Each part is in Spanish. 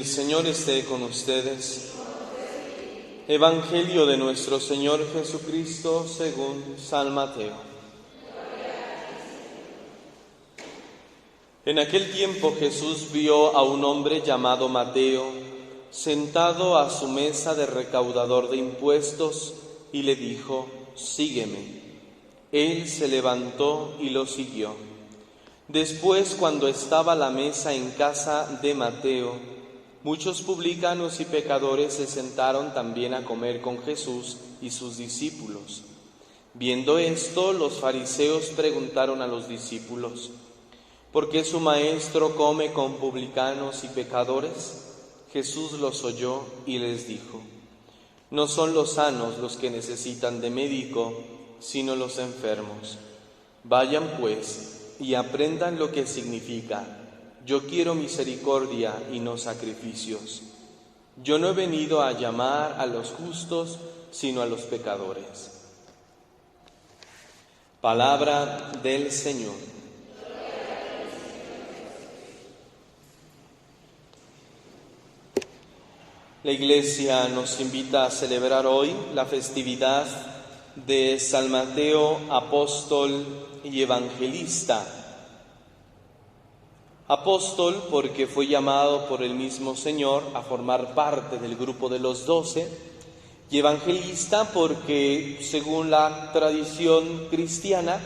El Señor esté con ustedes. Evangelio de nuestro Señor Jesucristo según San Mateo. En aquel tiempo Jesús vio a un hombre llamado Mateo sentado a su mesa de recaudador de impuestos y le dijo: «Sígueme». Él se levantó y lo siguió. Después, cuando estaba la mesa en casa de Mateo, muchos publicanos y pecadores se sentaron también a comer con Jesús y sus discípulos. Viendo esto, los fariseos preguntaron a los discípulos: ¿por qué su maestro come con publicanos y pecadores? Jesús los oyó y les dijo: no son los sanos los que necesitan de médico, sino los enfermos. Vayan pues y aprendan lo que significa: yo quiero misericordia y no sacrificios. Yo no he venido a llamar a los justos, sino a los pecadores. Palabra del Señor. La Iglesia nos invita a celebrar hoy la festividad de San Mateo, apóstol y evangelista. Apóstol porque fue llamado por el mismo Señor a formar parte del grupo de los 12, y evangelista porque, según la tradición cristiana,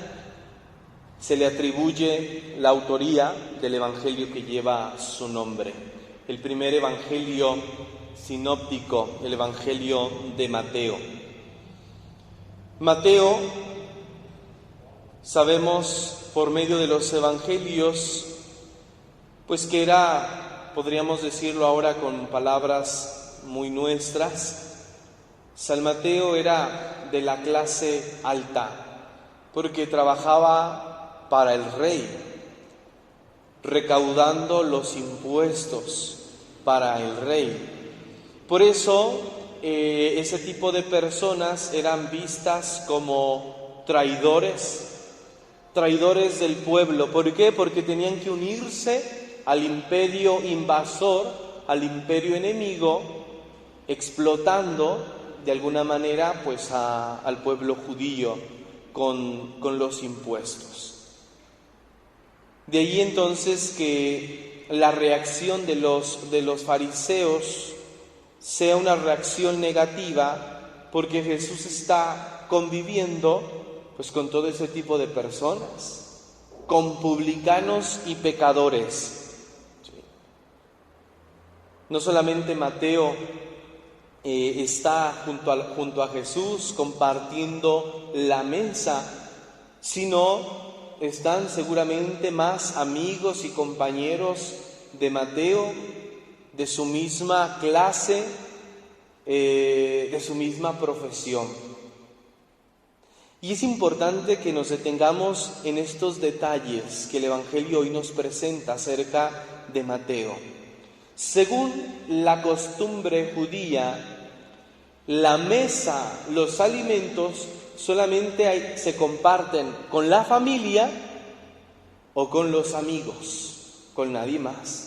se le atribuye la autoría del evangelio que lleva su nombre. El primer evangelio sinóptico, el evangelio de Mateo. Mateo, sabemos por medio de los evangelios, pues que era, podríamos decirlo ahora con palabras muy nuestras, San Mateo era de la clase alta, porque trabajaba para el rey, recaudando los impuestos para el rey. Por eso, ese tipo de personas eran vistas como traidores del pueblo. ¿Por qué? Porque tenían que unirse al imperio invasor, al imperio enemigo, explotando de alguna manera pues al pueblo judío con los impuestos. De ahí entonces que la reacción de los fariseos sea una reacción negativa, porque Jesús está conviviendo pues con todo ese tipo de personas, con publicanos y pecadores. No solamente Mateo está junto a Jesús compartiendo la mesa, sino están seguramente más amigos y compañeros de Mateo, de su misma clase, de su misma profesión. Y es importante que nos detengamos en estos detalles que el Evangelio hoy nos presenta acerca de Mateo. Según la costumbre judía, la mesa, los alimentos, solamente se comparten con la familia o con los amigos, con nadie más.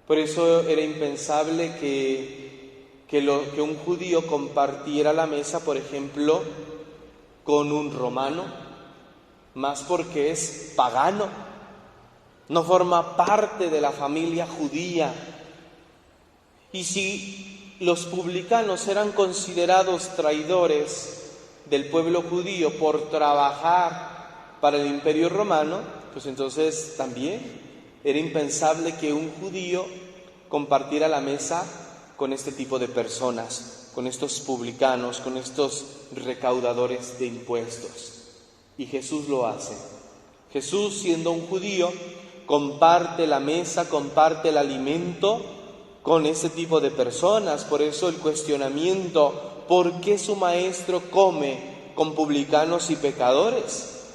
Por eso era impensable que un judío compartiera la mesa, por ejemplo, con un romano, más porque es pagano. No forma parte de la familia judía. Y si los publicanos eran considerados traidores del pueblo judío por trabajar para el imperio romano, pues entonces también era impensable que un judío compartiera la mesa con este tipo de personas, con estos publicanos, con estos recaudadores de impuestos. Y Jesús lo hace. Jesús, siendo un judío, comparte la mesa, comparte el alimento con ese tipo de personas. Por eso el cuestionamiento: ¿por qué su maestro come con publicanos y pecadores?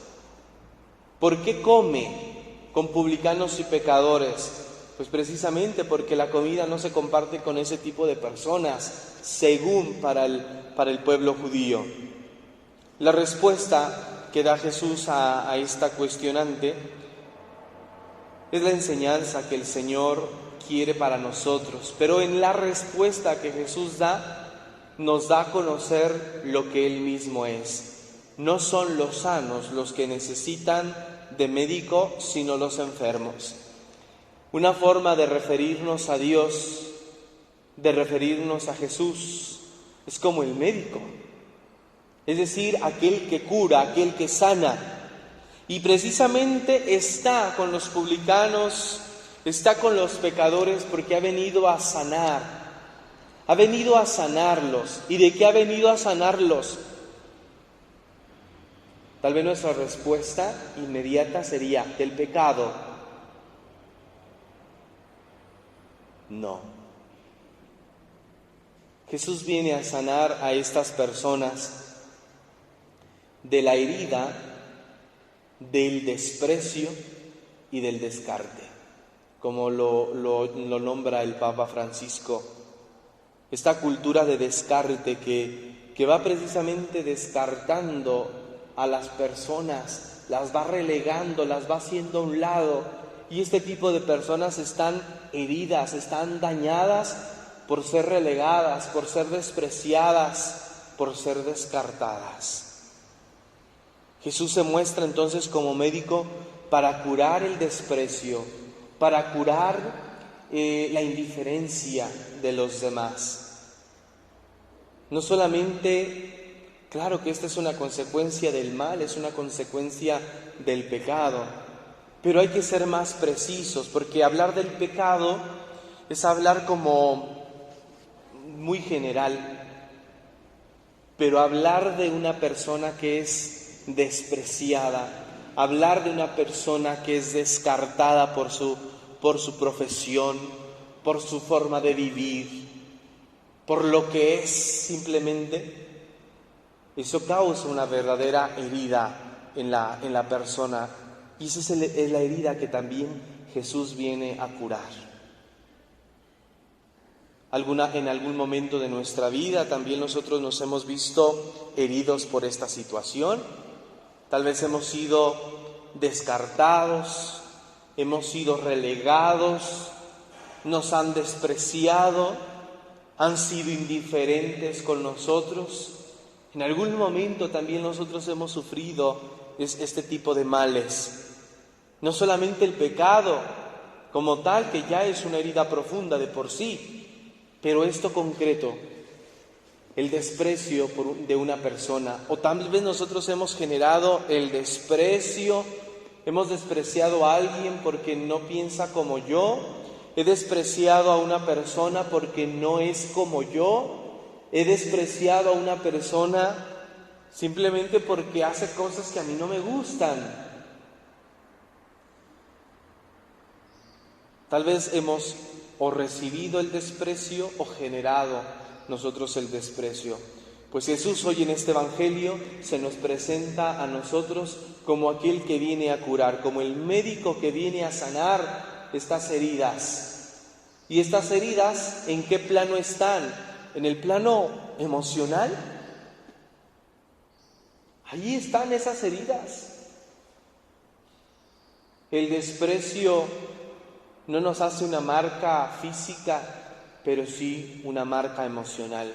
¿Por qué come con publicanos y pecadores? Pues precisamente porque la comida no se comparte con ese tipo de personas, según para el pueblo judío. La respuesta que da Jesús a esta cuestionante es la enseñanza que el Señor quiere para nosotros. Pero en la respuesta que Jesús da, nos da a conocer lo que Él mismo es. No son los sanos los que necesitan de médico, sino los enfermos. Una forma de referirnos a Dios, de referirnos a Jesús, es como el médico. Es decir, aquel que cura, aquel que sana. Y precisamente está con los publicanos, está con los pecadores porque ha venido a sanar. Ha venido a sanarlos. ¿Y de qué ha venido a sanarlos? Tal vez nuestra respuesta inmediata sería: ¿del pecado? No. Jesús viene a sanar a estas personas de la herida, del desprecio y del descarte, como lo nombra el Papa Francisco. Esta cultura de descarte que va precisamente descartando a las personas, las va relegando, las va haciendo a un lado, y este tipo de personas están heridas, están dañadas por ser relegadas, por ser despreciadas, por ser descartadas. Jesús se muestra entonces como médico para curar el desprecio, para curar la indiferencia de los demás. No solamente, claro que esta es una consecuencia del mal, es una consecuencia del pecado, pero hay que ser más precisos, porque hablar del pecado es hablar como muy general, pero hablar de una persona que es despreciada, hablar de una persona que es descartada por su profesión, por su forma de vivir, por lo que es simplemente, eso causa una verdadera herida en la persona, y esa es la herida que también Jesús viene a curar. En algún momento de nuestra vida también nosotros nos hemos visto heridos por esta situación. Tal vez hemos sido descartados, hemos sido relegados, nos han despreciado, han sido indiferentes con nosotros. En algún momento también nosotros hemos sufrido este tipo de males. No solamente el pecado como tal, que ya es una herida profunda de por sí, pero esto concreto, el desprecio de una persona, o tal vez nosotros hemos generado el desprecio, hemos despreciado a alguien porque no piensa como yo, he despreciado a una persona porque no es como yo, he despreciado a una persona simplemente porque hace cosas que a mí no me gustan. Tal vez hemos o recibido el desprecio o generado nosotros el desprecio. Pues Jesús hoy en este Evangelio se nos presenta a nosotros como aquel que viene a curar, como el médico que viene a sanar estas heridas. ¿Y estas heridas en qué plano están? ¿En el plano emocional? Allí están esas heridas. El desprecio no nos hace una marca física, pero sí una marca emocional,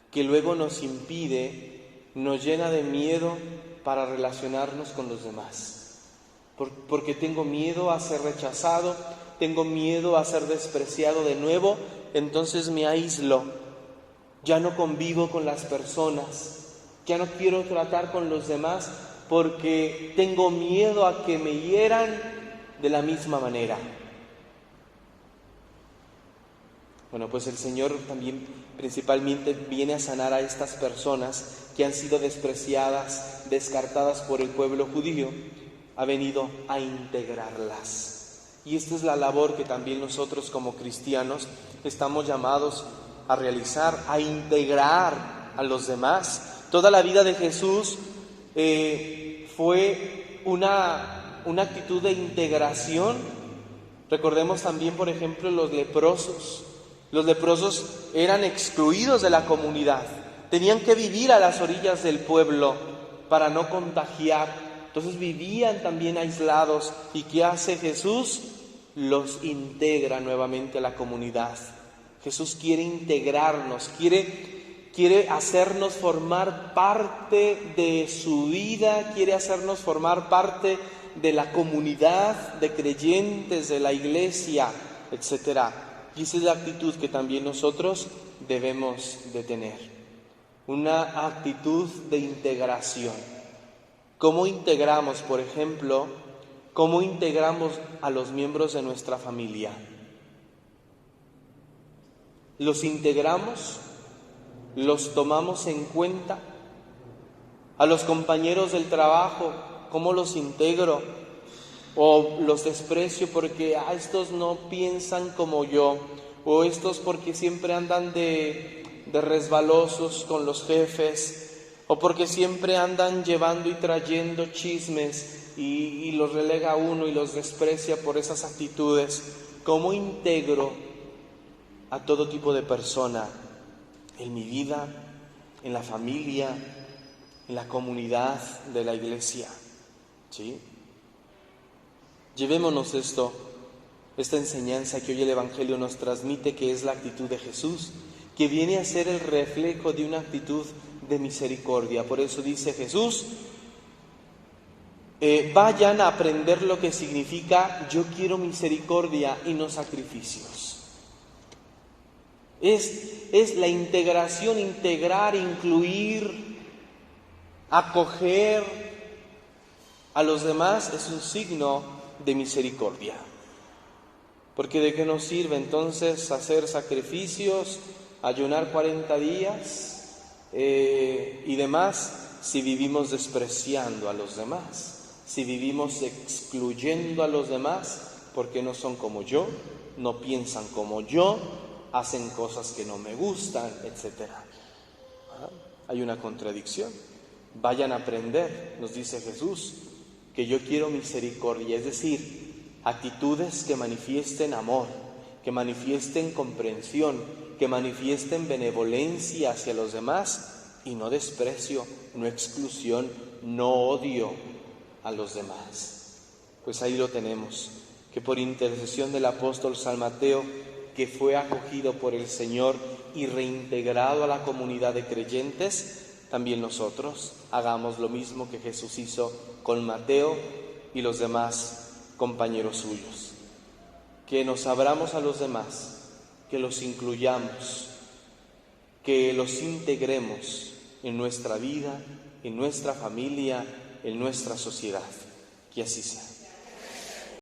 que luego nos impide, nos llena de miedo para relacionarnos con los demás. Porque tengo miedo a ser rechazado, tengo miedo a ser despreciado de nuevo, entonces me aíslo, ya no convivo con las personas, ya no quiero tratar con los demás porque tengo miedo a que me hieran de la misma manera. Bueno, pues el Señor también principalmente viene a sanar a estas personas que han sido despreciadas, descartadas por el pueblo judío, ha venido a integrarlas. Y esta es la labor que también nosotros como cristianos estamos llamados a realizar, a integrar a los demás. Toda la vida de Jesús fue una actitud de integración. Recordemos también, por ejemplo, los leprosos. Los leprosos eran excluidos de la comunidad, tenían que vivir a las orillas del pueblo para no contagiar, entonces vivían también aislados. ¿Y qué hace Jesús? los integra nuevamente a la comunidad. Jesús quiere integrarnos, quiere hacernos formar parte de su vida, quiere hacernos formar parte de la comunidad de creyentes, de la iglesia, etc. Y esa es la actitud que también nosotros debemos de tener. Una actitud de integración. ¿Cómo integramos, por ejemplo, cómo integramos a los miembros de nuestra familia? ¿Los integramos? ¿Los tomamos en cuenta? A los compañeros del trabajo, ¿cómo los integro? ¿O los desprecio porque estos no piensan como yo? ¿O estos porque siempre andan de resbalosos con los jefes? ¿O porque siempre andan llevando y trayendo chismes y los relega a uno y los desprecia por esas actitudes? ¿Cómo integro a todo tipo de persona en mi vida, en la familia, en la comunidad de la iglesia? ¿Sí? Llevémonos esta enseñanza que hoy el Evangelio nos transmite, que es la actitud de Jesús, que viene a ser el reflejo de una actitud de misericordia. Por eso dice Jesús, vayan a aprender lo que significa yo quiero misericordia y no sacrificios. Es la integración, integrar, incluir, acoger a los demás, es un signo de misericordia. Porque ¿de qué nos sirve entonces hacer sacrificios, ayunar 40 días y demás si vivimos despreciando a los demás? Si vivimos excluyendo a los demás porque no son como yo, no piensan como yo, hacen cosas que no me gustan, etc. Hay una contradicción. Vayan a aprender, nos dice Jesús, que yo quiero misericordia, es decir, actitudes que manifiesten amor, que manifiesten comprensión, que manifiesten benevolencia hacia los demás y no desprecio, no exclusión, no odio a los demás. Pues ahí lo tenemos, que por intercesión del apóstol San Mateo, que fue acogido por el Señor y reintegrado a la comunidad de creyentes, también nosotros hagamos lo mismo que Jesús hizo con Mateo y los demás compañeros suyos. Que nos abramos a los demás, que los incluyamos, que los integremos en nuestra vida, en nuestra familia, en nuestra sociedad. Que así sea.